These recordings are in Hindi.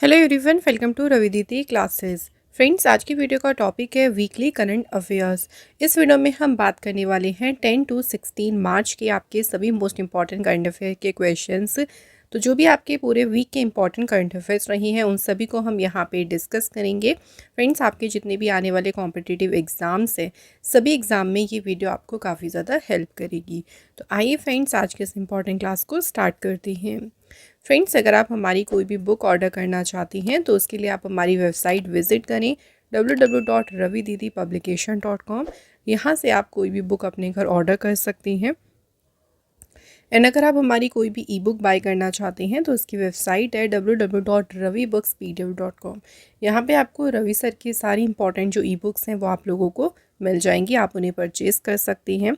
Hello everyone, welcome to Ravididi classes. Friends, आज की वीडियो का टॉपिक है वीकली करंट अफेयर्स। इस वीडियो में हम बात करने वाले हैं 10 to 16 मार्च के आपके सभी मोस्ट इंपॉर्टेंट करंट अफेयर के क्वेश्चंस। तो जो भी आपके पूरे वीक के इंपॉर्टेंट करंट अफेयर्स रही हैं उन सभी को हम यहाँ पे डिस्कस करेंगे। फ्रेंड्स, आपके जितने भी आने वाले कॉम्पिटिटिव एग्ज़ाम्स हैं सभी एग्ज़ाम में ये वीडियो आपको काफ़ी ज़्यादा हेल्प करेगी। तो आइए फ्रेंड्स, आज के इस इंपॉर्टेंट क्लास को स्टार्ट करते हैं। फ्रेंड्स, अगर आप हमारी कोई भी बुक ऑर्डर करना चाहती हैं तो उसके लिए आप हमारी वेबसाइट विज़िट करें www.ravididipublication.com। यहाँ से आप कोई भी बुक अपने घर ऑर्डर कर सकती हैं। एंड अगर आप हमारी कोई भी ई बुक बाय करना चाहते हैं तो उसकी वेबसाइट है www.ravibookspdf.com। यहाँ पे आपको रवि सर की सारी इंपॉर्टेंट जो ई बुक्स हैं वो आप लोगों को मिल जाएंगी, आप उन्हें परचेज़ कर सकती हैं।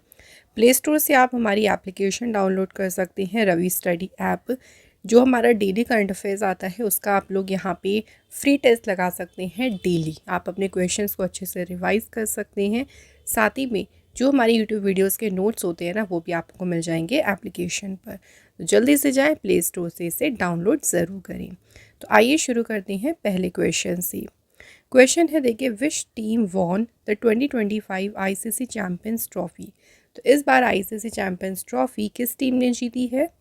प्ले स्टोर से आप हमारी एप्लीकेशन डाउनलोड कर सकते हैं, रवि स्टडी ऐप। जो हमारा डेली करंट अफेयर्स आता है उसका आप लोग यहाँ पे फ्री टेस्ट लगा सकते हैं डेली। आप अपने क्वेश्चंस को अच्छे से रिवाइज कर सकते हैं। साथ ही में जो हमारी यूट्यूब वीडियोस के नोट्स होते हैं ना वो भी आपको मिल जाएंगे एप्लीकेशन पर। तो जल्दी से जाएं, प्ले स्टोर से इसे डाउनलोड ज़रूर करें। तो आइए शुरू करते हैं पहले क्वेश्चन से। क्वेश्चन है, देखिए, which team won the 2025 ICC champions trophy. तो इस बार आईसीसी चैम्पियंस ट्रॉफी किस टीम ने जीती है?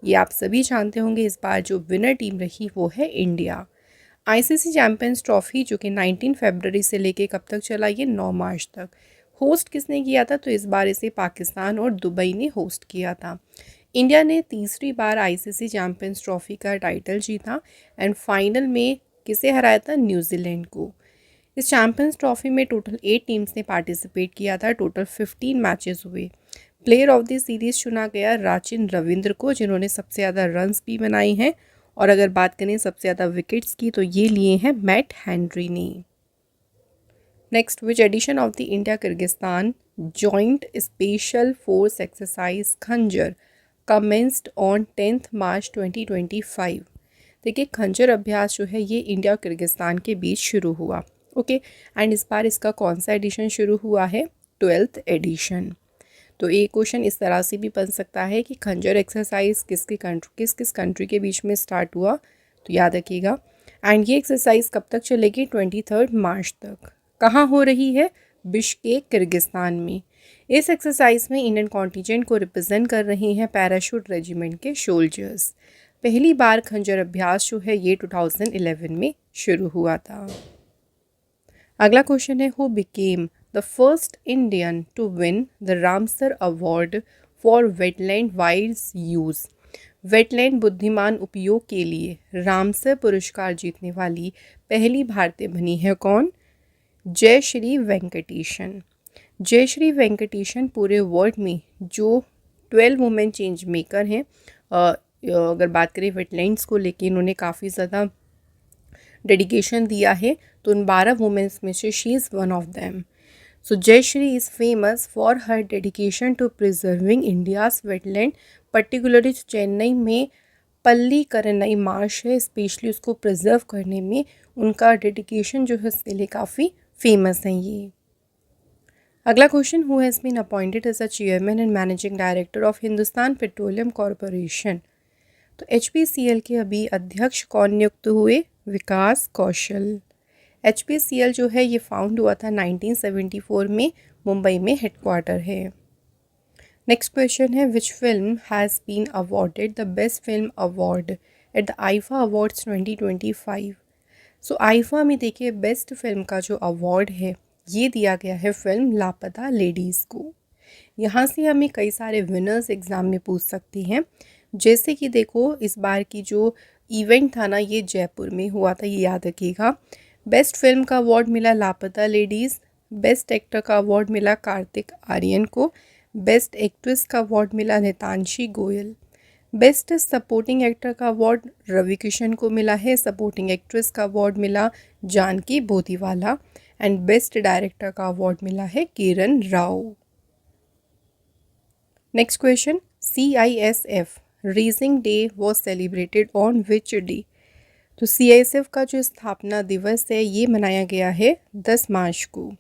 ये आप सभी जानते होंगे। इस बार जो विनर टीम रही वो है इंडिया। आईसीसी चैम्पियंस ट्रॉफी जो कि 19 फरवरी से लेके कब तक चला, ये 9 मार्च तक। होस्ट किसने किया था? तो इस बार इसे पाकिस्तान और दुबई ने होस्ट किया था। इंडिया ने तीसरी बार आईसीसी चैम्पियंस ट्रॉफी का टाइटल जीता एंड फाइनल में किसे हराया था? न्यूजीलैंड को। इस चैम्पियंस ट्रॉफी में टोटल 8 टीम्स ने पार्टिसिपेट किया था। टोटल 15 मैचेस हुए। प्लेयर ऑफ द सीरीज़ चुना गया राचिन रविंद्र को, जिन्होंने सबसे ज़्यादा रन्स भी बनाए हैं। और अगर बात करें सबसे ज़्यादा विकेट्स की तो ये लिए हैं मैट हेनरी ने। Next, which edition of the India Kyrgyzstan joint special force exercise खंजर कमेंस्ड ऑन 10 मार्च 2025। देखिए, खंजर अभ्यास जो है ये इंडिया और किर्गिस्तान के बीच शुरू हुआ। ओके, एंड इस बार इसका कौन सा एडिशन शुरू हुआ है? 12th addition. तो एक क्वेश्चन इस तरह से भी बन सकता है कि खंजर एक्सरसाइज किस किस कंट्री के बीच में स्टार्ट हुआ? तो याद रखिएगा। एंड ये एक्सरसाइज कब तक चलेगी? 23 मार्च तक। कहाँ हो रही है? बिश्केक, किर्गिस्तान में। इस एक्सरसाइज में इंडियन कॉन्टिजेंट को रिप्रेजेंट कर रहे हैं पैराशूट रेजिमेंट के सोल्जर्स। पहली बार खंजर अभ्यास जो है ये 2011 में शुरू हुआ था। अगला क्वेश्चन है, who became the first Indian to win the Ramsar award for wetland वाइल्ड्स यूज़। वेटलैंड बुद्धिमान उपयोग के लिए रामसर पुरस्कार जीतने वाली पहली भारतीय बनी है कौन? जयश्री वेंकटेशन। जयश्री वेंकटेशन पूरे वर्ल्ड में जो 12 वुमेन चेंज मेकर हैं, अगर बात करें वेटलैंड्स को लेके इन्होंने काफ़ी ज़्यादा डेडिकेशन दिया है। तो उन 12 वुमेन्स में से she is one of them. So Jayashree is famous for her dedication to preserving India's wetland. Particularly Chennai में पल्लीकरनई मार्श है, स्पेशली उसको प्रिजर्व करने में उनका डेडिकेशन जो है उसके लिए काफ़ी फेमस है ये। अगला question, who has been appointed as a chairman and managing director of Hindustan petroleum corporation. तो HPCL के अभी अध्यक्ष कौन नियुक्त हुए? विकास कौशल। HPCL जो है ये फाउंड हुआ था 1974 में, मुंबई में हेडक्वार्टर है। नेक्स्ट क्वेश्चन है, which film has been awarded the best film award at the IIFA awards 2025। So IIFA में देखिए बेस्ट फिल्म का जो अवार्ड है ये दिया गया है फिल्म लापता लेडीज़ को। यहाँ से हमें कई सारे विनर्स एग्ज़ाम में पूछ सकती हैं। जैसे कि देखो, इस बार की जो इवेंट था ना ये जयपुर में हुआ था, ये याद रखिएगा। बेस्ट फिल्म का अवार्ड मिला लापता लेडीज़। बेस्ट एक्टर का अवार्ड मिला कार्तिक आर्यन को। बेस्ट एक्ट्रेस का अवार्ड मिला Nitanshi Goel. Best supporting actor का अवार्ड रवि किशन को मिला है। सपोर्टिंग एक्ट्रेस का अवार्ड मिला Janki Bodiwala. And best director का अवार्ड मिला है Kiran Rao. Next question, CISF raising day was celebrated on which day. तो CISF का जो स्थापना दिवस है ये मनाया गया है 10 मार्च को।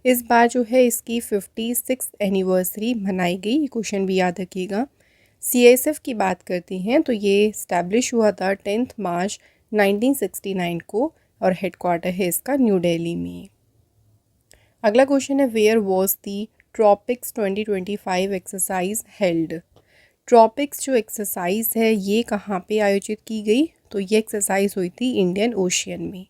इस बार जो है इसकी 56th एनिवर्सरी मनाई गई। ये क्वेश्चन भी याद रखिएगा। CISF की बात करते हैं तो ये इस्टेब्लिश हुआ था 10 मार्च 1969 को और हेडक्वार्टर है इसका न्यू दिल्ली में। अगला क्वेश्चन है where was the TROPEX 2025 exercise held. TROPEX जो एक्सरसाइज है ये कहाँ पे आयोजित की गई, तो ये एक्सरसाइज हुई थी इंडियन ओशियन में।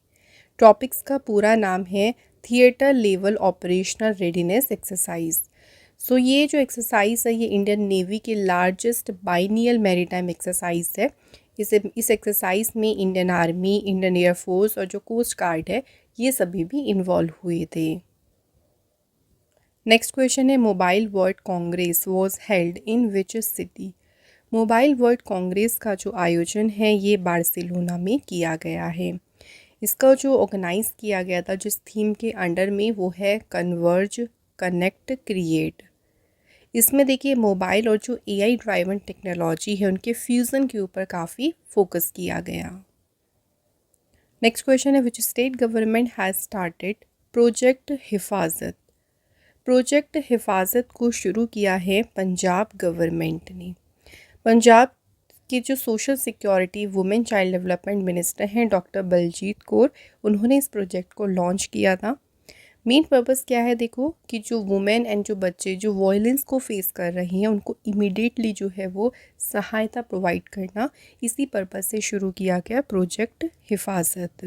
ट्रॉपिक्स का पूरा नाम है theatre level operational readiness exercise. So ये जो एक्सरसाइज है ये इंडियन नेवी के लार्जेस्ट बाइनियल मैरीटाइम एक्सरसाइज है। इस एक्सरसाइज में इंडियन आर्मी, इंडियन एयरफोर्स और जो कोस्ट गार्ड है ये सभी भी इन्वॉल्व हुए थे। नेक्स्ट क्वेश्चन है mobile world Congress was held in which city. Mobile world Congress का जो आयोजन है ये बार्सिलोना में किया गया है। इसका जो ऑर्गेनाइज किया गया था जिस थीम के अंडर में वो है कन्वर्ज कनेक्ट क्रिएट। इसमें देखिए मोबाइल और जो एआई ड्राइवन टेक्नोलॉजी है उनके फ्यूज़न के ऊपर काफ़ी फोकस किया गया। नेक्स्ट क्वेश्चन है which state government has started project हिफाजत। प्रोजेक्ट हिफाजत को शुरू किया है पंजाब गवर्नमेंट ने। पंजाब के जो social security women child development minister हैं डॉक्टर बलजीत कौर, उन्होंने इस प्रोजेक्ट को लॉन्च किया था। मेन पर्पस क्या है देखो कि जो वुमेन एंड जो बच्चे जो वायलेंस को फेस कर रही हैं उनको इमीडिएटली जो है वो सहायता प्रोवाइड करना, इसी पर्पस से शुरू किया गया project Hifazat.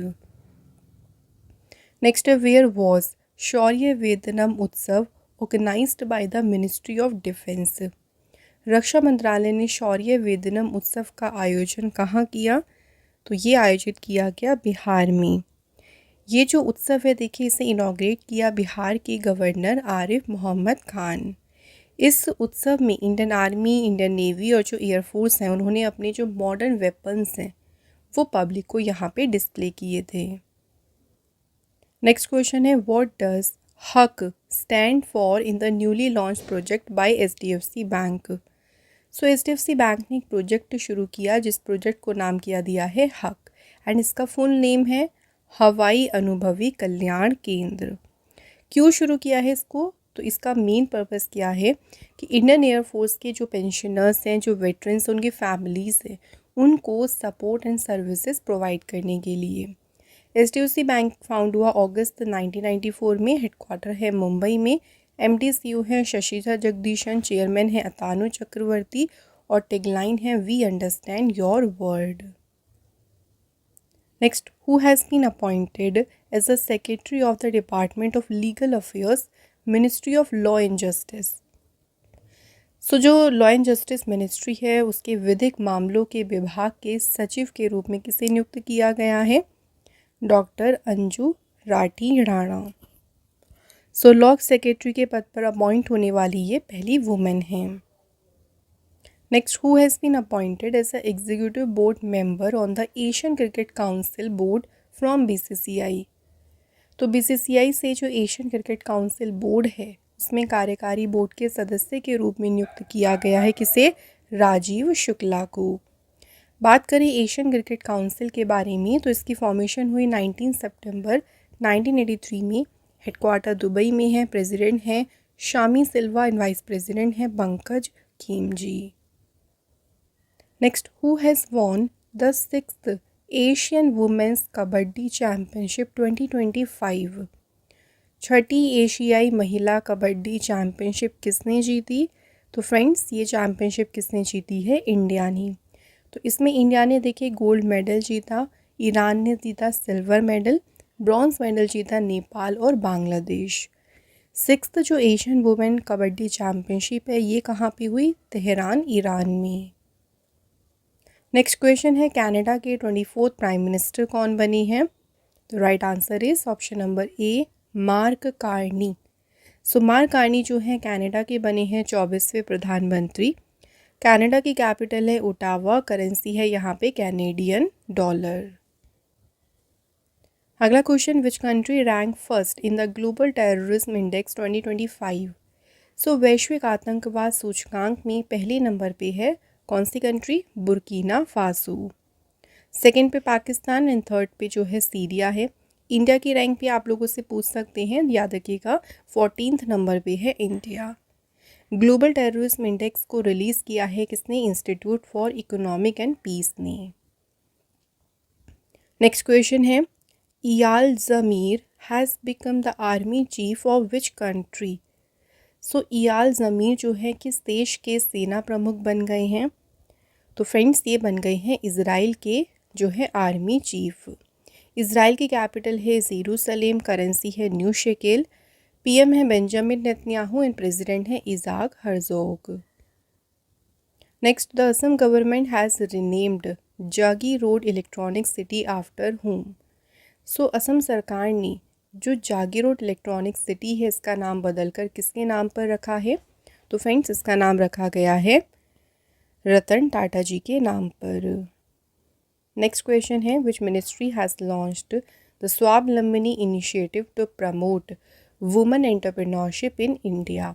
Next where was Shaurya Vedanam Utsav organised by the ministry of defence. रक्षा मंत्रालय ने शौर्य वेदनम उत्सव का आयोजन कहाँ किया, तो ये आयोजित किया गया बिहार में। ये जो उत्सव है देखिए इसे इनॉग्रेट किया बिहार के गवर्नर आरिफ मोहम्मद खान। इस उत्सव में इंडियन आर्मी, इंडियन नेवी और जो एयरफोर्स हैं उन्होंने अपने जो मॉडर्न वेपन्स हैं वो पब्लिक को यहाँ पे डिस्प्ले किए थे। नेक्स्ट क्वेश्चन है व्हाट डज हक stand for in the newly launch project by HDFC bank. So HDFC bank ने एक प्रोजेक्ट शुरू किया जिस प्रोजेक्ट को नाम किया दिया है हक एंड इसका फुल नेम है हवाई अनुभवी कल्याण केंद्र। क्यों शुरू किया है इसको, तो इसका मेन पर्पस क्या है कि इंडियन एयरफोर्स के जो पेंशनर्स हैं, जो वेटरन्स हैं, उनकी फैमिलीज़ हैं, उनको सपोर्ट एंड सर्विसेज प्रोवाइड करने के लिए। एचडीएफसी बैंक फाउंड हुआ अगस्त 1994 में, हेडक्वार्टर है मुंबई में। एमडी सीईओ हैं शशिधर जगदीशन, चेयरमैन है अतानु चक्रवर्ती और टेगलाइन है we understand your world. Next who has been appointed as the secretary of the department of legal affairs ministry of law and justice. So जो लॉ एंड जस्टिस मिनिस्ट्री है उसके विधिक मामलों के विभाग के सचिव के रूप में किसे नियुक्त किया गया है, doctor Anju Rathi Rana. So law secretary के पद पर अपॉइंट होने वाली ये पहली वुमेन हैं। Next who has been appointed as a executive board member on the Asian cricket council board from BCCI. तो बीसीसीआई से जो एशियन क्रिकेट काउंसिल बोर्ड है उसमें कार्यकारी बोर्ड के सदस्य के रूप में नियुक्त किया गया है किसे, राजीव शुक्ला को। बात करें एशियन क्रिकेट काउंसिल के बारे में तो इसकी फॉर्मेशन हुई 19 सितंबर 1983 में। हेडक्वार्टर दुबई में है। प्रेसिडेंट हैं Shammi Silva and vice president हैं Pankaj Khimji. Next who has won the 6th Asian womens kabaddi championship 2025। छठी एशियाई महिला कबड्डी चैम्पियनशिप किसने जीती, तो फ्रेंड्स ये चैम्पियनशिप किसने जीती है, इंडिया ने। तो इसमें इंडिया ने देखिए गोल्ड मेडल जीता, ईरान ने जीता सिल्वर मेडल, ब्रॉन्ज मेडल जीता नेपाल और बांग्लादेश। 6th जो एशियन वुमेन कबड्डी चैम्पियनशिप है ये कहाँ पे हुई, तेहरान ईरान में। नेक्स्ट क्वेश्चन है कनाडा के 24th प्राइम मिनिस्टर कौन बनी है, तो right answer is option number A mark Carney. So mark Carney जो है कनाडा के बने हैं 24वें प्रधानमंत्री। कनाडा की कैपिटल है ओटावा, करेंसी है यहाँ पे कैनेडियन डॉलर। अगला question which country rank first in the global terrorism index 2025। सो वैश्विक आतंकवाद सूचकांक में पहले नंबर पे है कौन सी कंट्री, बुर्किना फासो। सेकंड पे पाकिस्तान एंड थर्ड पे जो है सीरिया है। इंडिया की रैंक पे आप लोगों से पूछ सकते हैं, याद रखिएगा 14th नंबर पे है इंडिया। ग्लोबल टेररिज्म इंडेक्स को रिलीज़ किया है किसने, institute for economics and peace ने। नेक्स्ट क्वेश्चन है, Eyal Zamir has become the army chief of which country. So Eyal Zamir जो है किस देश के सेना प्रमुख बन गए हैं? तो फ्रेंड्स ये बन गए हैं इज़राइल के जो है आर्मी चीफ। इज़राइल की कैपिटल है जेरूसलेम, करेंसी है न्यू शेकेल, पीएम है बेंजामिन नेतन्याहू एंड प्रेसिडेंट है Isaac Herzog. Next, the Assam government has renamed Jagiroad electronic city after whom. So Assam सरकार ने जो जागी रोड इलेक्ट्रॉनिक सिटी है इसका नाम बदलकर किसके नाम पर रखा है? तो फ्रेंड्स इसका नाम रखा गया है रतन टाटा जी के नाम पर। नेक्स्ट क्वेश्चन है, which ministry has launched the Swavalambini initiative to promote women entrepreneurship in India.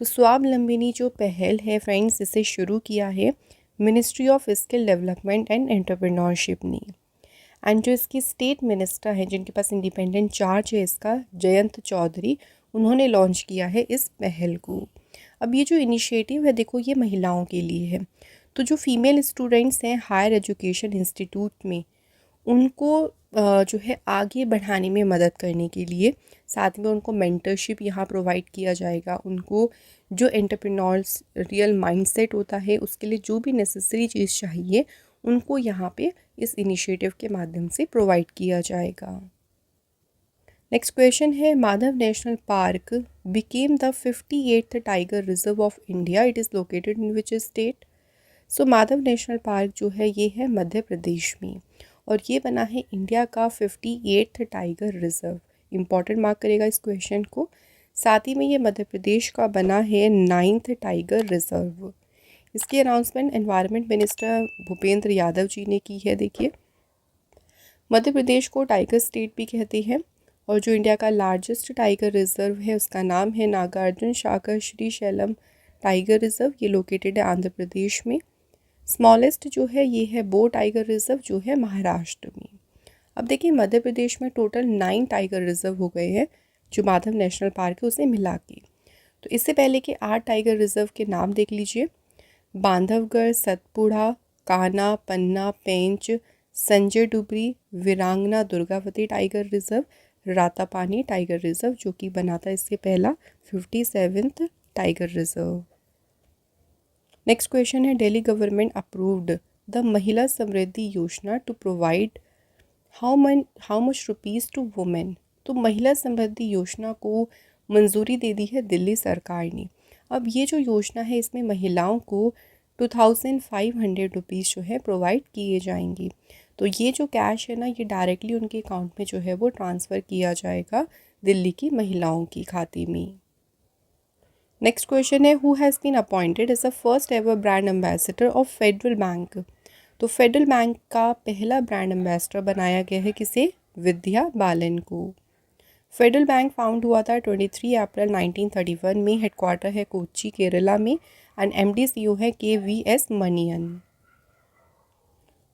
तो स्वावलंबनी जो पहल है फ्रेंड्स इसे शुरू किया है ministry of skill development and entrepreneurship ने। एंड जो इसकी स्टेट मिनिस्टर हैं जिनके पास इंडिपेंडेंट चार्ज है इसका, जयंत चौधरी, उन्होंने लॉन्च किया है इस पहल को। अब ये जो इनिशिएटिव है देखो ये महिलाओं के लिए है। तो जो फीमेल स्टूडेंट्स हैं हायर एजुकेशन इंस्टीट्यूट में, उनको जो है आगे बढ़ाने में मदद करने के लिए साथ में उनको मेंटरशिप यहाँ प्रोवाइड किया जाएगा। उनको जो एंटरप्रेन्योर्स रियल माइंडसेट होता है उसके लिए जो भी नेसेसरी चीज़ चाहिए उनको यहाँ पे इस इनिशिएटिव के माध्यम से प्रोवाइड किया जाएगा। नेक्स्ट क्वेश्चन है, Madhav national park became the 58th tiger reserve of India, it is located in which state. So Madhav national park जो है ये है मध्य प्रदेश में और ये बना है इंडिया का 58th tiger reserve. Important mark करेगा इस क्वेश्चन को। साथ ही में ये मध्य प्रदेश का बना है 9th टाइगर रिजर्व। इसकी announcement environment minister Bhupender Yadav ji ने की है। देखिए, मध्य प्रदेश को टाइगर स्टेट भी कहते हैं और जो इंडिया का लार्जेस्ट टाइगर रिजर्व है उसका नाम है नागार्जुन सागर श्री शैलम टाइगर रिजर्व। ये लोकेटेड है आंध्र प्रदेश में। स्मॉलेस्ट जो है ये है बो टाइगर रिजर्व जो है महाराष्ट्र में। अब देखिए मध्य प्रदेश में टोटल 9 टाइगर रिजर्व हो गए हैं जो माधव नेशनल पार्क है उसे मिला के। तो इससे पहले के 8 टाइगर रिजर्व के नाम देख लीजिए, बांधवगढ़, सतपुड़ा, कान्हा, पन्ना, पेंच, संजय डुबरी, वीरांगना Durgavati tiger reserve, Ratapani tiger reserve जो कि बना था इससे पहला 57th tiger reserve. Next question है, Delhi government approved the Mahila Samriddhi Yojana to provide how much rupees to women. तो महिला समृद्धि योजना को मंजूरी दे दी है दिल्ली सरकार ने। अब ये जो योजना है इसमें महिलाओं को 2500 रुपीज़ जो है प्रोवाइड किए जाएंगे। तो ये जो कैश है ना ये डायरेक्टली उनके अकाउंट में जो है वो ट्रांसफ़र किया जाएगा दिल्ली की महिलाओं की खाते में। नेक्स्ट क्वेश्चन है, who has been appointed as the first ever brand ambassador of Federal Bank. तो फेडरल बैंक का पहला ब्रांड एम्बेसडर बनाया गया है किसे? विद्या बालन को। फेडरल बैंक फाउंड हुआ था 23 अप्रैल 1931 में। हेडक्वार्टर है कोच्चि केरला में एंड MD CEO है KVS Manian.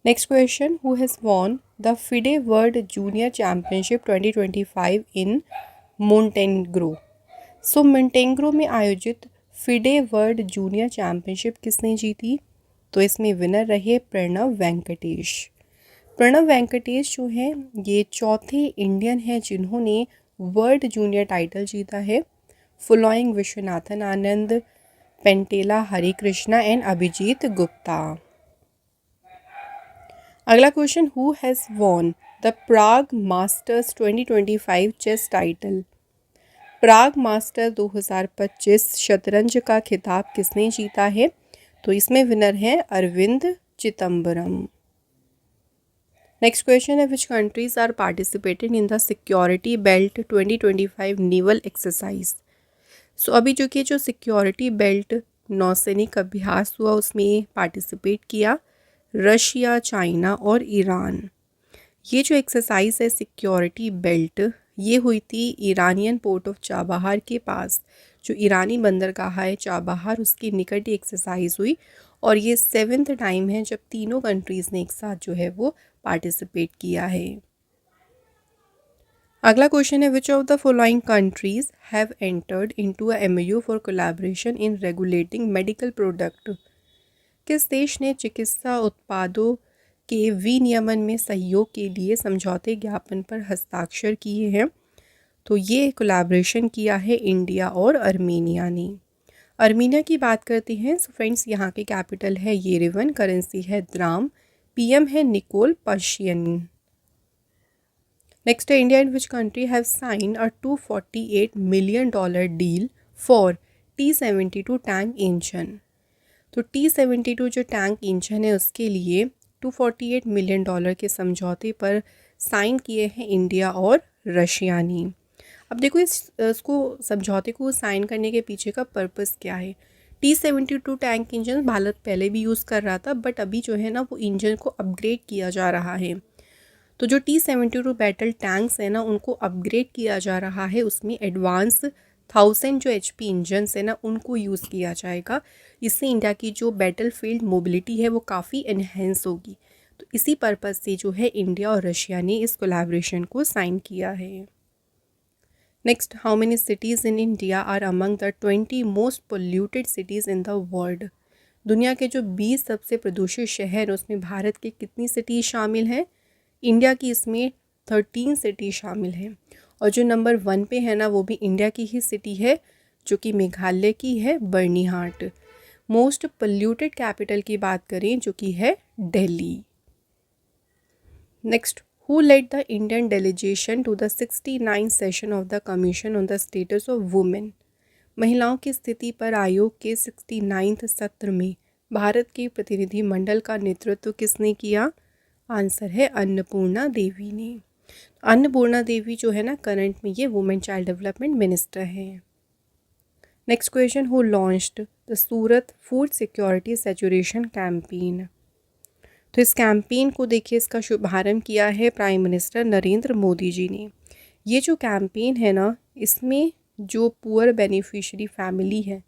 Next question, who has won the FIDE world junior championship 2025 in Montenegro. So Montenegro में आयोजित फिडे वर्ल्ड जूनियर चैम्पियनशिप किसने जीती? तो इसमें विनर रहे प्रणव वेंकटेश। प्रणव वेंकटेश जो हैं ये चौथे इंडियन हैं जिन्होंने वर्ल्ड जूनियर टाइटल जीता है, फॉलोइंग विश्वनाथन आनंद, पेंटेला हरिकृष्णा एंड अभिजीत गुप्ता। अगला question, who has won the Prague Masters 2025 chess title. Prague master 2025 शतरंज का खिताब किसने जीता है? तो इसमें विनर है अरविंद चिदम्बरम। नेक्स्ट क्वेश्चन है, which countries are participated in the security belt 2025 naval exercise. So अभी जो सिक्योरिटी बेल्ट नौसैनिक अभ्यास हुआ उसमें पार्टिसिपेट किया रशिया, चाइना और ईरान। ये जो एक्सरसाइज है सिक्योरिटी बेल्ट ये हुई थी ईरानियन पोर्ट ऑफ चाबहार के पास, जो ईरानी बंदरगाह है चाबहार उसके निकट ही एक्सरसाइज हुई और ये 7th टाइम है जब तीनों कंट्रीज़ ने एक साथ जो है वो पार्टिसिपेट किया है। अगला क्वेश्चन है, विच of the following countries have entered into a MOU for collaboration in regulating medical product. किस देश ने चिकित्सा उत्पादों के विनियमन में सहयोग के लिए समझौते ज्ञापन पर हस्ताक्षर किए हैं? तो ये कोलैबोरेशन किया है इंडिया और अर्मेनिया ने। अर्मेनिया की बात करते हैं। सो फ्रेंड्स, यहाँ की कैपिटल है येरेवन, करेंसी है द्राम, पीएम है निकोल पाशियन। नेक्स्ट है, India and which country have sign a $248 million deal for T-72 tank engine. तो T-72 जो टैंक इंजन है उसके लिए $248 मिलियन के समझौते पर साइन किए हैं इंडिया और रशिया ने। अब देखो इसको समझौते को साइन करने के पीछे का पर्पस क्या है। T-72 टैंक इंजन भारत पहले भी यूज़ कर रहा था, बट अभी जो है ना वो इंजन को अपग्रेड किया जा रहा है। तो जो T-72 बैटल टैंक्स है ना उनको अपग्रेड किया जा रहा है, उसमें एडवांस 1000 जो HP इंजन्स है ना उनको यूज़ किया जाएगा। इससे इंडिया की जो बैटल फील्ड मोबिलिटी है वो काफ़ी एनहेंस होगी। तो इसी पर्पज़ से जो है इंडिया और रशिया ने इस कोलैबोरेशन को साइन किया है। Next, how many cities in India are among the 20 most polluted cities in the world. दुनिया के जो 20 सबसे प्रदूषित शहर उसमें भारत के कितनी सिटीज़ शामिल हैं? इंडिया की इसमें 13 सिटी शामिल है। और जो नंबर 1 पे है ना वो भी इंडिया की ही सिटी है, जो कि मेघालय की है, बर्नीहाट। मोस्ट पोल्यूटेड कैपिटल की बात करें जो कि है Delhi. Next, who led the Indian delegation to the 69 session of the commission on the status of women. महिलाओं की स्थिति पर आयोग के 69वें सत्र में भारत के प्रतिनिधि मंडल का नेतृत्व किसने किया? आंसर है अन्नपूर्णा देवी ने। अन्नपूर्णा देवी जो है ना करंट में ये वुमेन चाइल्ड डेवलपमेंट मिनिस्टर हैं। Next question, who launched the Surat food security saturation campaign. तो इस कैंपेन को देखिए, इसका शुभारंभ किया है प्राइम मिनिस्टर नरेंद्र मोदी जी ने। ये जो कैंपेन है ना इसमें जो पुअर बेनिफिशियरी फैमिली है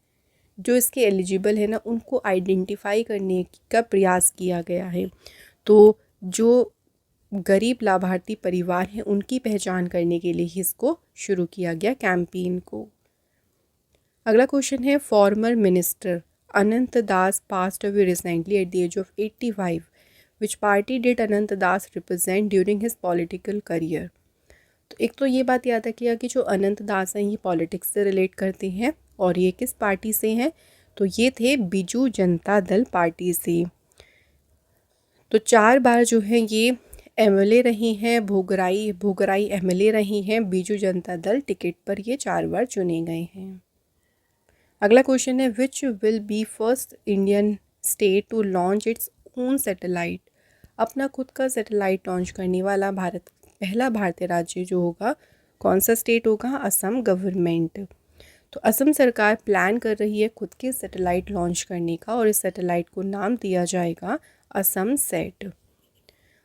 जो इसके एलिजिबल है ना उनको आइडेंटिफाई करने का प्रयास किया गया है। तो जो गरीब लाभार्थी परिवार हैं उनकी पहचान करने के लिए ही इसको शुरू किया गया कैंपेन को। अगला क्वेश्चन है, former minister Anant Das passed away recently at the age of 85। Which party did Anant Das represent during his political career. तो एक तो ये बात याद रखिएगा कि जो अनंत दास हैं ये पॉलिटिक्स से रिलेट करते हैं और ये किस पार्टी से हैं? तो ये थे बीजू जनता दल पार्टी से। तो 4 बार जो है ये MLA रही हैं, भोगराई MLA रही हैं, बीजू जनता दल टिकट पर ये 4 बार चुने गए हैं। अगला क्वेश्चन है, which will be first Indian state to launch its own satellite. अपना खुद का सैटेलाइट लॉन्च करने वाला पहला भारतीय राज्य जो होगा कौन सा स्टेट होगा? असम गवर्नमेंट। तो असम सरकार प्लान कर रही है खुद के सैटेलाइट लॉन्च करने का और इस सैटेलाइट को नाम दिया जाएगा Assam set.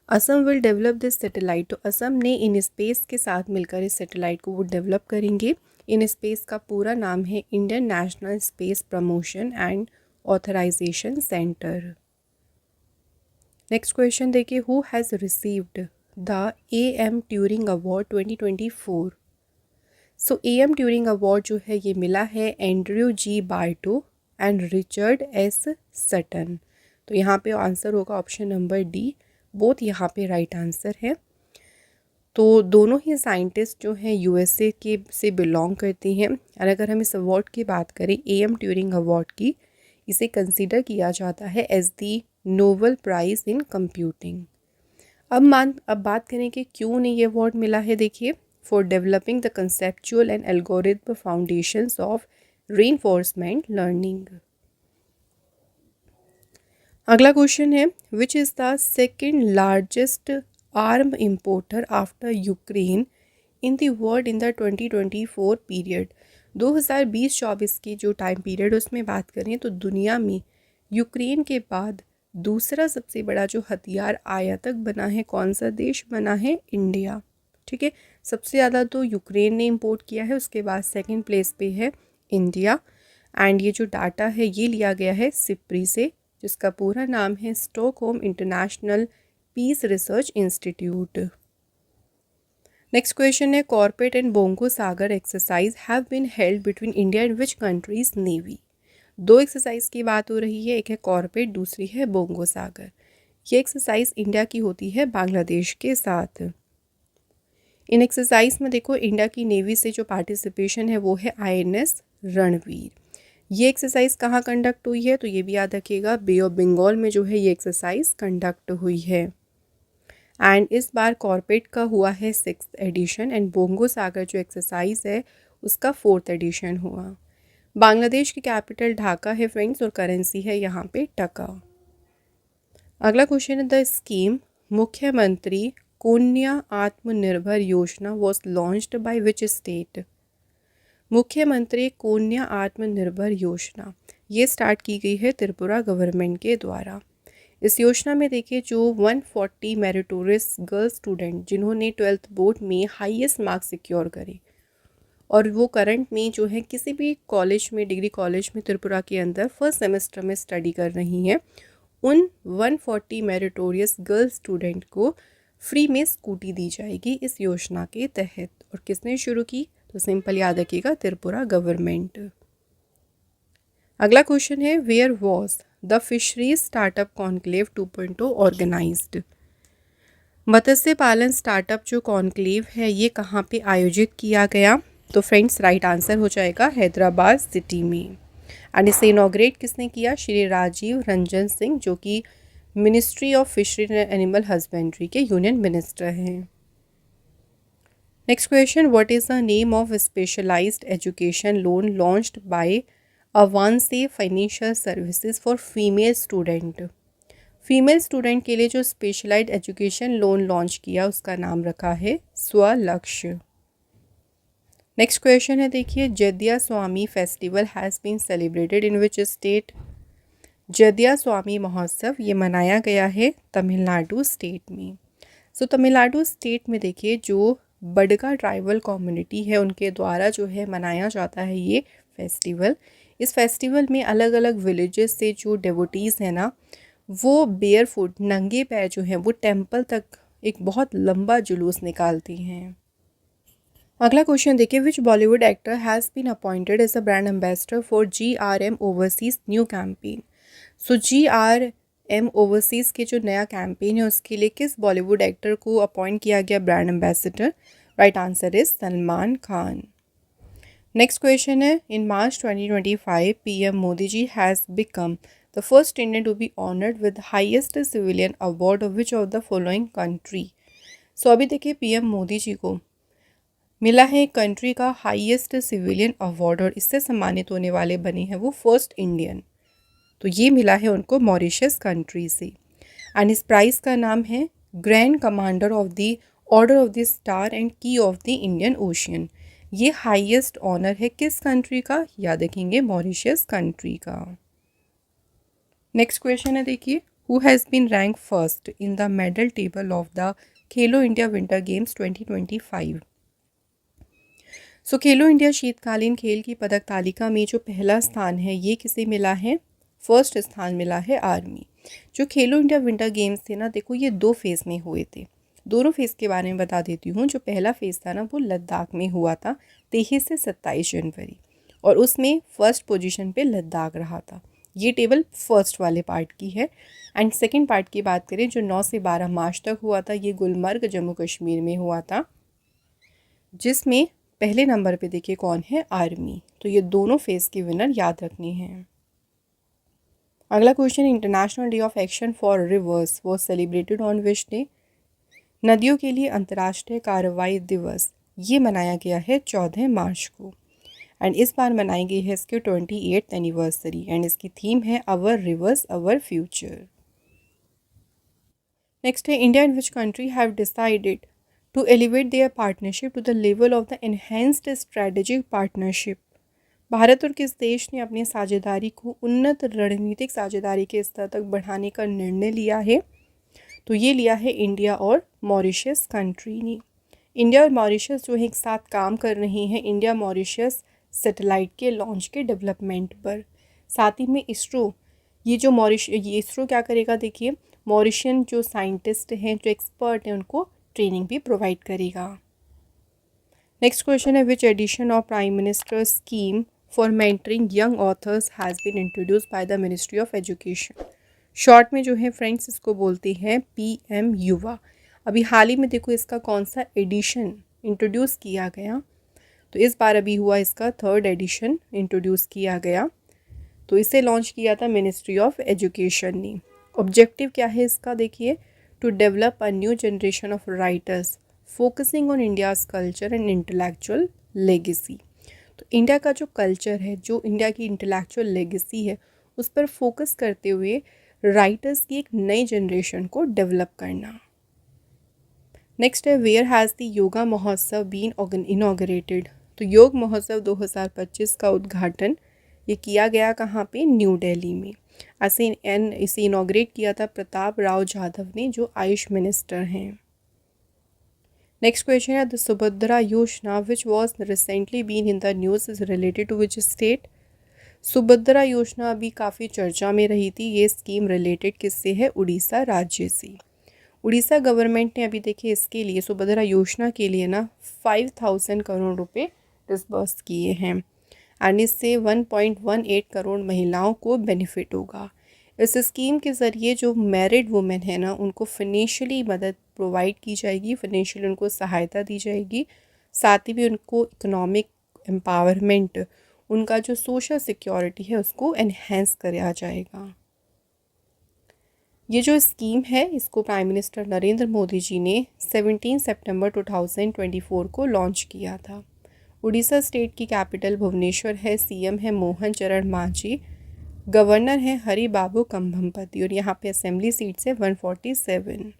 Assam will develop this satellite. तो असम ने इन स्पेस के साथ मिलकर इस सैटेलाइट को वो डेवलप करेंगे। इन स्पेस का पूरा नाम है Indian national space promotion and authorisation centre. Next question देखिए, who has received the AM Turing award 2024। So AM Turing award जो है ये मिला है Andrew G Barto and Richard S Sutton. तो यहाँ पे आंसर होगा ऑप्शन नंबर डी, बोथ यहाँ पे राइट आंसर है। तो दोनों ही साइंटिस्ट जो हैं USA के से बिलोंग करते हैं। और अगर हम इस अवार्ड की बात करें AM ट्यूरिंग अवार्ड की, इसे कंसीडर किया जाता है as the Nobel prize in computing. अब बात करें कि क्यों उन्हें ये अवार्ड मिला है। देखिए, for developing the conceptual and algorithm foundations of reinforcement learning. अगला क्वेश्चन है, which is the second largest arm importer after Ukraine in the world in the 2024 period. 2020-24 की जो टाइम पीरियड उसमें बात करें तो दुनिया में यूक्रेन के बाद दूसरा सबसे बड़ा जो हथियार आयातक बना है कौन सा देश बना है? इंडिया। ठीक है, सबसे ज़्यादा तो यूक्रेन ने इंपोर्ट किया है, उसके बाद सेकंड प्लेस पे है इंडिया। एंड ये जो डाटा है ये लिया गया है सिप्री से, जिसका पूरा नाम है Stockholm international peace research institute. Next question है, CORPAT and Bongosagar exercise have been held between India and which countries navy. 2 exercise की बात हो रही है, एक है कॉर्पेट, दूसरी है बोंगो सागर। ये एक्सरसाइज इंडिया की होती है बांग्लादेश के साथ। इन एक्सरसाइज में देखो इंडिया की नेवी से जो पार्टिसिपेशन है वो है INS रणवीर। ये एक्सरसाइज कहाँ कंडक्ट हुई है, तो ये भी याद रखिएगा बे ऑफ बंगाल में जो है ये एक्सरसाइज कंडक्ट हुई है। एंड इस बार कॉर्पेट का हुआ है 6th एडिशन एंड बोंगो सागर जो एक्सरसाइज है उसका 4th एडिशन हुआ। बांग्लादेश की कैपिटल ढाका है फ्रेंड्स और करेंसी है यहाँ पे टका। अगला क्वेश्चन है द स्कीम मुख्यमंत्री कन्या आत्मनिर्भर योजना was launched by which state. मुख्यमंत्री कन्या आत्मनिर्भर योजना ये स्टार्ट की गई है त्रिपुरा गवर्नमेंट के द्वारा। इस योजना में देखिए जो 140 मेरिटोरियस गर्ल स्टूडेंट जिन्होंने 12th बोर्ड में हाईएस्ट मार्क्स सिक्योर करे और वो करंट में जो है किसी भी कॉलेज में डिग्री कॉलेज में त्रिपुरा के अंदर फर्स्ट सेमेस्टर में स्टडी कर रही हैं, उन 140 मेरिटोरियस गर्ल स्टूडेंट को फ्री में स्कूटी दी जाएगी इस योजना के तहत। और किसने शुरू की, तो सिंपल याद रखिएगा त्रिपुरा गवर्नमेंट। अगला क्वेश्चन है where was the fisheries startup conclave 2.0 organised. मत्स्य पालन स्टार्टअप जो कॉन्क्लेव है ये कहाँ पे आयोजित किया गया, तो फ्रेंड्स राइट आंसर हो जाएगा हैदराबाद सिटी में। एंड इसे इनॉग्रेट किसने किया, श्री राजीव रंजन सिंह जो कि ministry of fishery and animal husbandry के यूनियन मिनिस्टर हैं। Next question what is the name of specialised education loan launched by Avanse financial services for female student. Female student के लिए जो स्पेशलाइज्ड एजुकेशन लोन लॉन्च किया उसका नाम रखा है स्वलक्ष्य। नेक्स्ट क्वेश्चन है देखिए Jadiya Swami festival has been celebrated in which state. Jadiya Swami महोत्सव ये मनाया गया है तमिलनाडु स्टेट में। सो तमिलनाडु स्टेट में देखिए जो बडगा ट्राइबल कम्युनिटी है उनके द्वारा जो है मनाया जाता है ये फेस्टिवल। इस फेस्टिवल में अलग अलग विलेजेस से जो डेवोटीज़ हैं ना वो बेयर फुट नंगे पैर जो हैं वो टेम्पल तक एक बहुत लंबा जुलूस निकालती हैं। अगला क्वेश्चन देखिए which Bollywood actor has been appointed as a brand ambassador for GRM overseas new campaign. So GRM overseas के जो नया कैंपेन है उसके लिए किस बॉलीवुड एक्टर को अपॉइंट किया गया brand ambassador, right answer is Salman Khan. Next question है in March 2025 PM Modi ji has become the first Indian to be honoured with highest civilian award of which of the following country. So अभी देखिए PM मोदी जी को मिला है एक कंट्री का हाईएस्ट सिविलियन अवार्ड और इससे सम्मानित होने वाले बने हैं वो फर्स्ट इंडियन, तो ये मिला है उनको मॉरिशस कंट्री से। एंड इस प्राइज़ का नाम है grand commander of the order of the star and key of the Indian ocean. ये हाईएस्ट ऑनर है किस कंट्री का, याद रखेंगे मॉरिशस कंट्री का। नेक्स्ट क्वेश्चन है देखिए who has been rank first in the medal table of the Khelo India winter games 2025। So Khelo India शीतकालीन खेल की पदक तालिका में जो पहला स्थान है ये किसे मिला है, फर्स्ट स्थान मिला है आर्मी। जो खेलो इंडिया विंटर गेम्स थे ना देखो ये 2 फेज़ में हुए थे, दोनों फेज़ के बारे में बता देती हूँ। जो पहला फेज़ था ना वो लद्दाख में हुआ था 23 से 27 जनवरी और उसमें फर्स्ट पोजीशन पे लद्दाख रहा था। ये टेबल फर्स्ट वाले पार्ट की है। एंड सेकेंड पार्ट की बात करें जो 9 से 12 मार्च तक हुआ था ये गुलमर्ग जम्मू कश्मीर में हुआ था, जिसमें पहले नंबर पे देखिए कौन है, आर्मी। तो ये दोनों फेज़ के विनर याद रखने हैं। अगला question international day of action for reverse was celebrated on which day. नदियों के लिए अंतर्राष्ट्रीय कार्रवाई दिवस ये मनाया गया है 14 मार्च को एंड इस बार मनाई गई है इसकी 28th एनिवर्सरी एंड इसकी थीम है our rivers our future. Next है India and which country have decided to elevate their partnership to the level of the enhanced strategic partnership. Bharat और किस देश ने अपनी साझेदारी को उन्नत रणनीतिक साझेदारी के स्तर तक बढ़ाने का निर्णय लिया है, तो ये लिया है इंडिया और मॉरिशस कंट्री ने। इंडिया और मॉरिशस जो है एक साथ काम कर रही हैं इंडिया मॉरिशस सैटेलाइट के लॉन्च के डेवलपमेंट पर। साथ ही में इसरो ये इसरो क्या करेगा देखिए मॉरिशियन जो साइंटिस्ट हैं जो एक्सपर्ट हैं उनको ट्रेनिंग भी प्रोवाइड करेगा। नेक्स्ट क्वेश्चन है which edition of prime minister scheme for mentoring young authors has been introduced by the ministry of education. Short में जो है फ्रेंड्स इसको बोलते हैं PM युवा। अभी हाल ही में देखो इसका कौन सा एडिशन इंट्रोड्यूस किया गया, तो इस बार अभी हुआ इसका 3rd एडिशन इंट्रोड्यूस किया गया। तो इसे लॉन्च किया था मिनिस्ट्री ऑफ एजुकेशन ने। ऑब्जेक्टिव क्या है इसका देखिए, to develop a new generation of writers focusing on India's culture and intellectual legacy. तो इंडिया का जो कल्चर है, जो इंडिया की इंटेलेक्चुअल लेगेसी है, उस पर फोकस करते हुए राइटर्स की एक नई जनरेशन को डेवलप करना। नेक्स्ट है, वेयर हैज़ द योगा महोत्सव बीन इनॉग्रेटेड। तो योग महोत्सव 2025 का उद्घाटन ये किया गया कहाँ पे, न्यू दिल्ली में। इसे इनॉग्रेट किया था प्रताप राव जाधव ने, जो आयुष मिनिस्टर हैं। नेक्स्ट क्वेश्चन है, the Subhadra Yojana which was recently been in the news is related to which state. Subhadra Yojana अभी काफ़ी चर्चा में रही थी। ये स्कीम रिलेटेड किससे है, उड़ीसा राज्य से। उड़ीसा गवर्नमेंट ने अभी देखिए इसके लिए, सुभद्रा योजना के लिए ना 5000 करोड़ रुपए डिसबर्स किए हैं एंड इससे 1.18 करोड़ महिलाओं को बेनिफिट होगा। इस स्कीम के ज़रिए जो मैरिड वुमेन है ना, उनको फिनेंशियली मदद प्रोवाइड की जाएगी, फिनेंशियली उनको सहायता दी जाएगी, साथ ही भी उनको इकोनॉमिक एम्पावरमेंट, उनका जो सोशल सिक्योरिटी है उसको एनहेंस किया जाएगा। ये जो स्कीम है इसको प्राइम मिनिस्टर नरेंद्र मोदी जी ने 17 सितंबर 2024 को लॉन्च किया था। उड़ीसा स्टेट की कैपिटल भुवनेश्वर है, सीएम है मोहन चरण मांझी, गवर्नर है हरि बाबू कंभमपति और यहाँ पे असेंबली सीट्स है 147।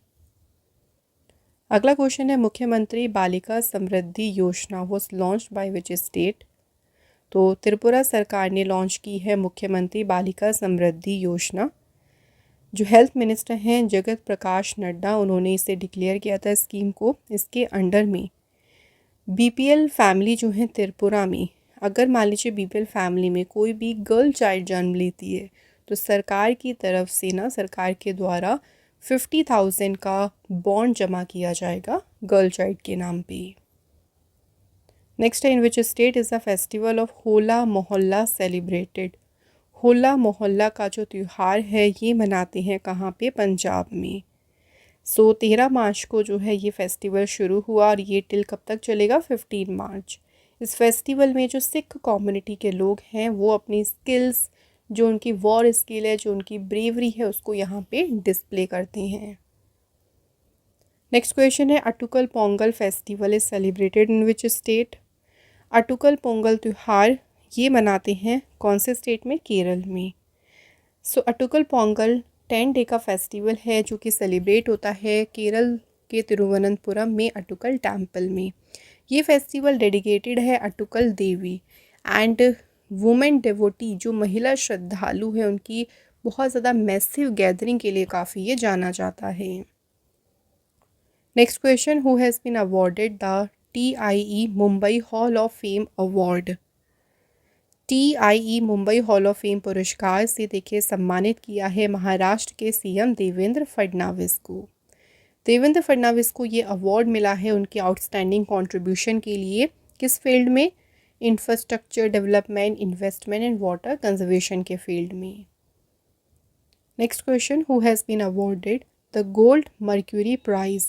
अगला क्वेश्चन है, मुख्यमंत्री बालिका समृद्धि योजना was launched by which state. तो त्रिपुरा सरकार ने लॉन्च की है मुख्यमंत्री बालिका समृद्धि योजना। जो हेल्थ मिनिस्टर हैं जगत प्रकाश नड्डा, उन्होंने इसे डिक्लेयर किया था स्कीम को। इसके अंडर में BPL फैमिली जो है त्रिपुरा में, अगर मान लीजिए BPL फैमिली में कोई भी गर्ल चाइल्ड जन्म लेती है तो सरकार की तरफ से ना, सरकार के द्वारा 50,000 का बॉन्ड जमा किया जाएगा गर्ल चाइल्ड के नाम पे। नेक्स्ट है, in which state is the festival of Hola Mohalla celebrated. होला मोहल्ला का जो त्यौहार है ये मनाते हैं कहाँ पे, पंजाब में। 13 मार्च को जो है ये फेस्टिवल शुरू हुआ और ये टिल कब तक चलेगा, 15 मार्च। इस फेस्टिवल में जो सिख कम्युनिटी के लोग हैं वो अपनी स्किल्स, जो उनकी वॉर स्किल है, जो उनकी ब्रेवरी है, उसको यहाँ पे डिस्प्ले करते हैं। नेक्स्ट क्वेश्चन है, Attukal Pongal festival is celebrated in which state. Attukal Pongal त्यौहार ये मनाते हैं कौन से स्टेट में, केरल में। अटुकल पोंगल 10 डे का फेस्टिवल है जो कि सेलिब्रेट होता है केरल के तिरुवनंतपुरम में अटुकल टेम्पल में। ये फेस्टिवल डेडिकेटेड है अटुकल देवी एंड वुमेन डेवोटी, जो महिला श्रद्धालु है उनकी बहुत ज़्यादा मैसिव गैदरिंग के लिए काफ़ी ये जाना जाता है। Next question, who has been awarded the TIE Mumbai hall of fame award. TIE Mumbai hall of fame पुरस्कार से देखिए सम्मानित किया है महाराष्ट्र के CM देवेंद्र फडणवीस को। देवेंद्र फडणवीस को ये अवार्ड मिला है उनके आउटस्टैंडिंग कंट्रीब्यूशन के लिए, किस फील्ड में, infrastructure development, investment and water conservation के फील्ड में। Next question, who has been awarded the gold mercury prize.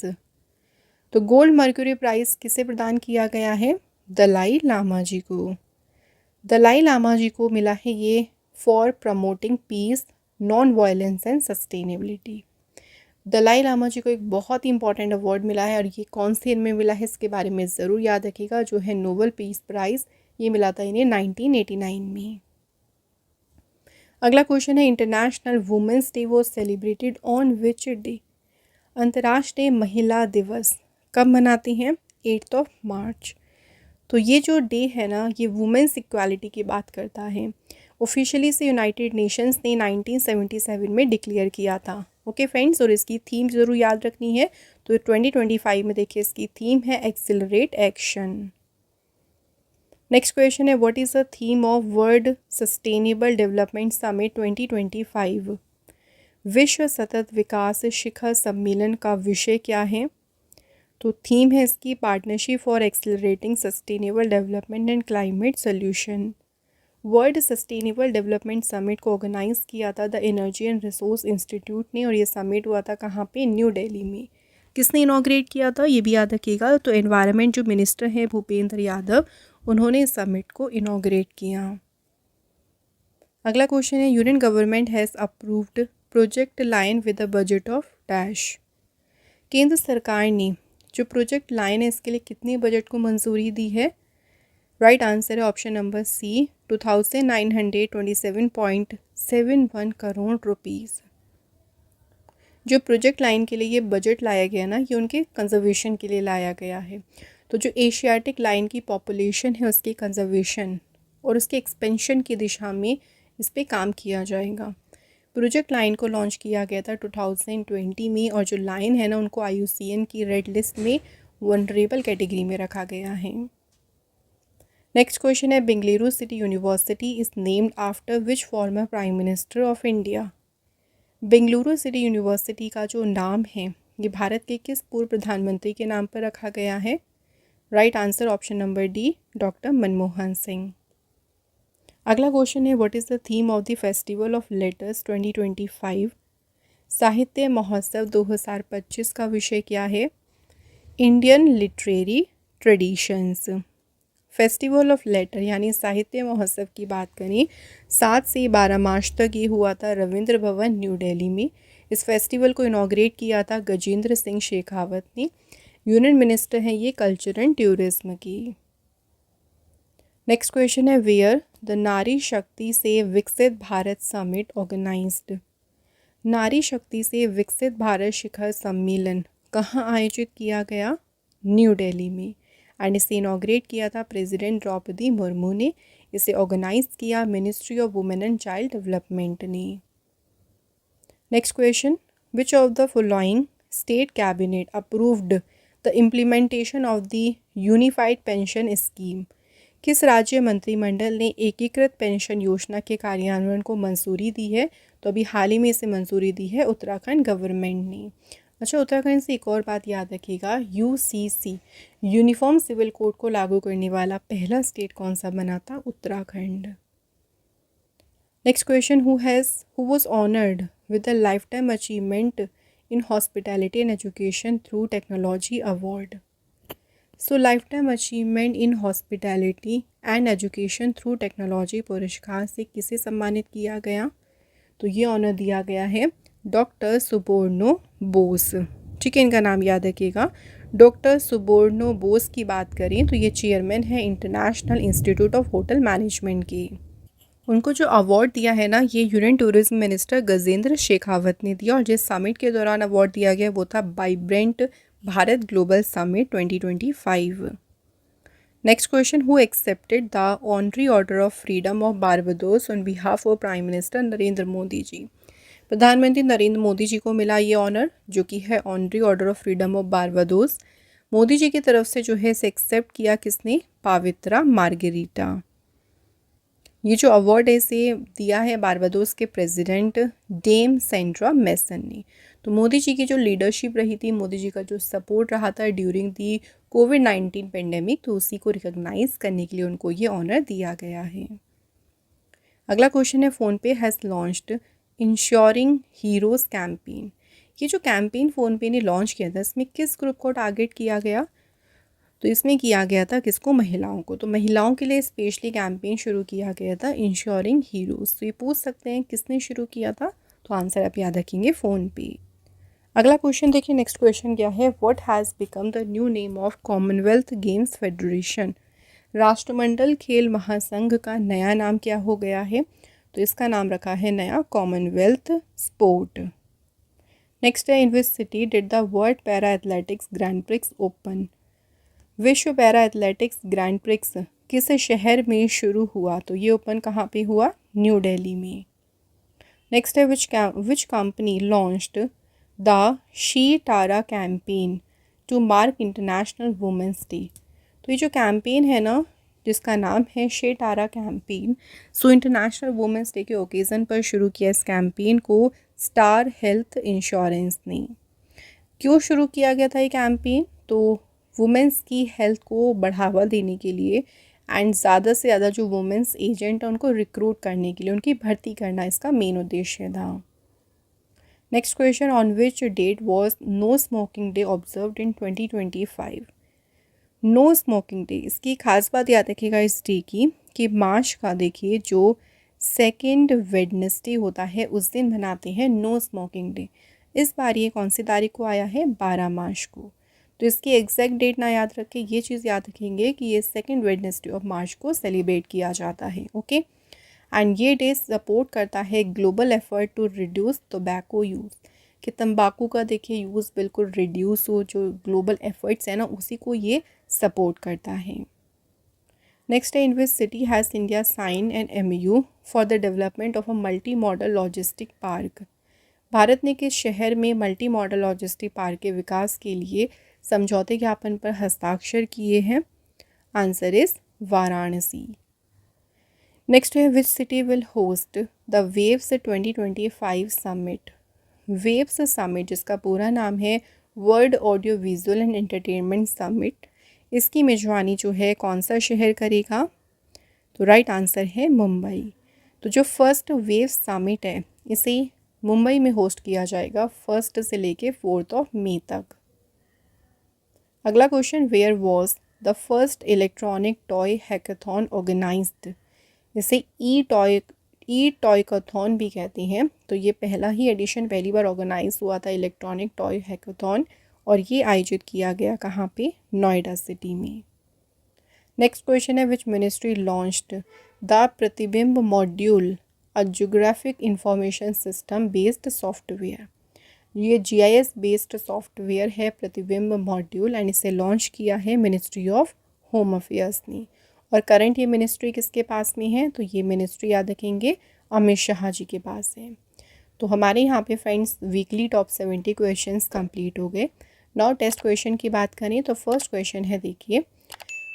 तो गोल्ड मर्क्यूरी प्राइज़ किसे प्रदान किया गया है, दलाई लामा जी को। दलाई लामा जी को मिला है ये for promoting peace, non violence and sustainability. Dalai Lama ji को एक बहुत ही इंपॉर्टेंट अवार्ड मिला है और ये कौन से ईयर में मिला है इसके बारे में ज़रूर याद रखिएगा। जो है नोबेल पीस प्राइज़, ये मिला था इन्हें 1989 में। अगला क्वेश्चन है, international women's day was celebrated on which day. अंतर्राष्ट्रीय महिला दिवस कब मनाते हैं, 8 मार्च। तो ये जो डे है ना, ये वुमेंस इक्वालिटी की बात करता है। ऑफिशियली से यूनाइटेड नेशंस ने 1977 में डिक्लेयर किया था। ओके फ्रेंड्स, और इसकी थीम ज़रूर याद रखनी है। तो 2025 में देखिए इसकी थीम है एक्सिलरेट एक्शन। नेक्स्ट क्वेश्चन है, what is the theme of world sustainable development summit 2025। विश्व सतत विकास शिखर सम्मेलन का विषय क्या है। तो थीम है इसकी partnership for accelerating sustainable development and climate solution. World sustainable development summit को ऑर्गेनाइज किया था the energy and resource institute ने, और ये समिट हुआ था कहाँ पे? न्यू दिल्ली में। किसने इनॉग्रेट किया था ये भी याद रखिएगा। तो एनवायरनमेंट जो मिनिस्टर हैं भूपेंद्र यादव, उन्होंने इस समिट को इनॉग्रेट किया। अगला क्वेश्चन है union government has approved project line with a budget of dash. केंद्र सरकार ने जो प्रोजेक्ट लाइन है इसके लिए कितनी बजट को मंजूरी दी है? राइट आंसर है option number C 2927.71 crore rupees. जो प्रोजेक्ट लाइन के लिए ये बजट लाया गया ना, ये उनके कंजर्वेशन के लिए लाया गया है। तो जो एशियाटिक लाइन की पॉपुलेशन है उसके कंजर्वेशन और उसके एक्सपेंशन की दिशा में इस पर काम किया जाएगा। प्रोजेक्ट लाइन को लॉन्च किया गया था 2020 में, और जो लाइन है ना उनको IUCN की रेड लिस्ट में वनरेबल कैटेगरी में रखा गया है। नेक्स्ट क्वेश्चन है Bengaluru city university is named after which former prime minister of India. Bengaluru city university का जो नाम है ये भारत के किस पूर्व प्रधानमंत्री के नाम पर रखा गया है? Right answer option number D doctor Manmohan Singh. अगला क्वेश्चन है what is the theme of the festival of letters 2025। साहित्य महोत्सव 2025 का विषय क्या है? Indian literary traditions. Festival of letter यानी साहित्य महोत्सव की बात करें 7 से 12 मार्च तक ये हुआ था रविंद्र भवन न्यू दिल्ली में। इस फेस्टिवल को इनॉग्रेट किया था गजेंद्र सिंह शेखावत ने। यूनियन मिनिस्टर हैं ये कल्चर एंड टूरिज्म की। नेक्स्ट क्वेश्चन है वेयर द नारी शक्ति से विकसित भारत समिट ऑर्गेनाइज्ड। नारी शक्ति से विकसित भारत शिखर सम्मेलन कहाँ आयोजित किया गया? न्यू दिल्ली में। एंड इसे इनॉग्रेट किया था प्रेसिडेंट द्रौपदी मुर्मू ने। इसे ऑर्गेनाइज किया ministry of women and child development ने। Next question which of the following state cabinet approved the implementation of the unified pension scheme. किस राज्य मंत्रिमंडल ने एकीकृत पेंशन योजना के कार्यान्वयन को मंजूरी दी है? तो अभी हाल ही में इसे मंजूरी दी है उत्तराखंड गवर्नमेंट ने। अच्छा, उत्तराखंड से एक और बात याद रखिएगा, UCC यूनिफॉर्म सिविल कोड को लागू करने वाला पहला स्टेट कौन सा बना था? Uttarakhand. Next question who was honoured with the life time achievement in hospitality and education through technology award. So life time achievement in hospitality and education through technology पुरस्कार से किसे सम्मानित किया गया? तो ये ऑनर दिया गया है डॉक्टर सुबोर्णो बोस। ठीक है, इनका नाम याद रखिएगा। डॉक्टर सुबोर्णो बोस की बात करें तो ये चेयरमैन है international institute of hotel management की। उनको जो अवार्ड दिया है ना ये union tourism minister Gajendra Shekhawat ने दिया, और जिस समिट के दौरान अवार्ड दिया गया वो था vibrant Bharat global summit 2025। Next question who accepted the honorary order of freedom of Barbados on behalf of prime minister Narendra Modi ji. प्रधानमंत्री नरेंद्र मोदी जी को मिला ये ऑनर जो कि है honorary order of freedom of Barbados. Modi ji की तरफ से जो है इसे एक्सेप्ट किया किसने? पावित्रा मार्गेरिटा। ये जो अवार्ड है इसे दिया है बारबाडोस के प्रेसिडेंट डेम सेंड्रा मेसन ने। तो मोदी जी की जो लीडरशिप रही थी, मोदी जी का जो सपोर्ट रहा था ड्यूरिंग दी कोविड-19 पेंडेमिक, तो उसी को रिकॉग्नाइज करने के लिए उनको ये ऑनर दिया गया है। अगला क्वेश्चन है PhonePe has launched ensuring heroes campaign. ये जो कैंपेन फ़ोनपे ने लॉन्च किया था इसमें किस ग्रुप को टारगेट किया गया? तो इसमें किया गया था किसको? महिलाओं को। तो महिलाओं के लिए स्पेशली कैंपेन शुरू किया गया था इंश्योरिंग हीरोज़। तो ये पूछ सकते हैं किसने शुरू किया था? तो आंसर आप याद रखेंगे फ़ोनपे। अगला क्वेश्चन देखिए, नेक्स्ट क्वेश्चन क्या है? What has become the new name of Commonwealth games federation. राष्ट्रमंडल खेल महासंघ का नया नाम क्या हो गया है? तो इसका नाम रखा है नया कॉमनवेल्थ स्पोर्ट। नेक्स्ट है in which city did the world para athletics grand prix open. विश्व पैरा एथलेटिक्स ग्रैंड प्रिक्स किस शहर में शुरू हुआ? तो ये ओपन कहाँ पे हुआ? न्यू दिल्ली में। नेक्स्ट है which company launched the she Tara campaign to mark international women's day. तो ये जो कैंपेन है ना जिसका नाम है she Tara campaign, so international women's day के ओकेज़न पर शुरू किया इस कैंपेन को स्टार हेल्थ इंश्योरेंस ने। क्यों शुरू किया गया था ये कैंपेन? तो वुमेंस की हेल्थ को बढ़ावा देने के लिए एंड ज़्यादा से ज़्यादा जो वुमेंस एजेंट हैं उनको रिक्रूट करने के लिए, उनकी भर्ती करना इसका मेन उद्देश्य था। Next question, on which date was no smoking day observed in 2025? No smoking day, इसकी खास बात याद रखिएगा इस डे की कि मार्च का देखिए जो सेकेंड वेडनेसडे होता है उस दिन मनाते हैं नो स्मोकिंग डे। इस बार ये कौन सी तारीख को आया है? 12 मार्च को। तो इसकी एग्जैक्ट डेट ना याद रखें, ये चीज़ याद रखेंगे कि ये सेकेंड वेडनेसडे ऑफ मार्च को सेलिब्रेट किया जाता है। ओके, एंड ये डे सपोर्ट करता है global effort to reduce tobacco use, कि तंबाकू का देखिए यूज़ बिल्कुल रिड्यूस हो, जो ग्लोबल एफर्ट्स है ना उसी को ये सपोर्ट करता है। नेक्स्ट है, in which city has India sign an MOU for the development of a multi modal logistic park? Bharat ने किस शहर में मल्टी मॉडल लॉजिस्टिक पार्क के विकास के लिए समझौते ज्ञापन पर हस्ताक्षर किए हैं? Answer is Varanasi. नेक्स्ट है, which city will host the waves 2025 summit? Waves summit जिसका पूरा नाम है world audio visual and entertainment summit, इसकी मेजबानी जो है कौन सा शहर करेगा? तो राइट आंसर है मुंबई। तो जो फर्स्ट वेव समिट है इसे मुंबई में होस्ट किया जाएगा 1 से लेके 4 मई तक। अगला question, where was the first electronic toy hackathon organized? इसे ई टॉयकाथॉन भी कहते हैं। तो ये पहला ही एडिशन पहली बार ऑर्गेनाइज हुआ था इलेक्ट्रॉनिक टॉय हैकाथॉन, और ये आयोजित किया गया कहाँ पे? नोएडा सिटी में। नेक्स्ट क्वेश्चन है, which ministry launched the Pratibimb module, a geographic information system based software? ये GIS बेस्ड सॉफ्टवेयर है प्रतिबिंब मॉड्यूल, एंड इसे लॉन्च किया है मिनिस्ट्री ऑफ होम अफेयर्स ने। और करंट ये मिनिस्ट्री किसके पास में है? तो ये मिनिस्ट्री याद रखेंगे अमित शाह जी के पास है। तो हमारे यहाँ पे friends weekly top 70 questions complete हो गए। नाउ टेस्ट क्वेश्चन की बात करें तो फर्स्ट क्वेश्चन है, देखिए,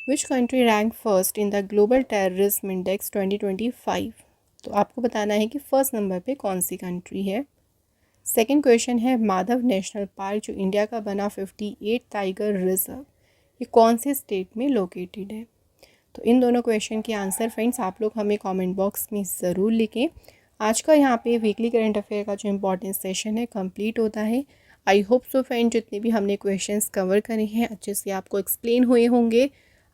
which country rank first in the global terrorism index 2025? तो आपको बताना है कि फर्स्ट नंबर पे कौन सी कंट्री है। सेकेंड क्वेश्चन है, माधव नेशनल पार्क जो इंडिया का बना 58 टाइगर रिजर्व, ये कौन से स्टेट में लोकेटेड है? तो इन दोनों क्वेश्चन के आंसर फ्रेंड्स आप लोग हमें कमेंट बॉक्स में ज़रूर लिखें। आज का यहाँ पे वीकली करंट अफेयर का जो इम्पोर्टेंट सेशन है कंप्लीट होता है। आई होप सो फ्रेंड जितने भी हमने क्वेश्चंस कवर करे हैं अच्छे से आपको एक्सप्लेन हुए होंगे,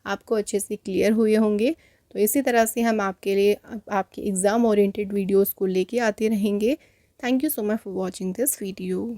आपको अच्छे से क्लियर हुए होंगे। तो इसी तरह से हम आपके लिए आपके एग्ज़ाम ओरिएंटेड वीडियोज़ को लेके आते रहेंगे। Thank you so much for watching this video.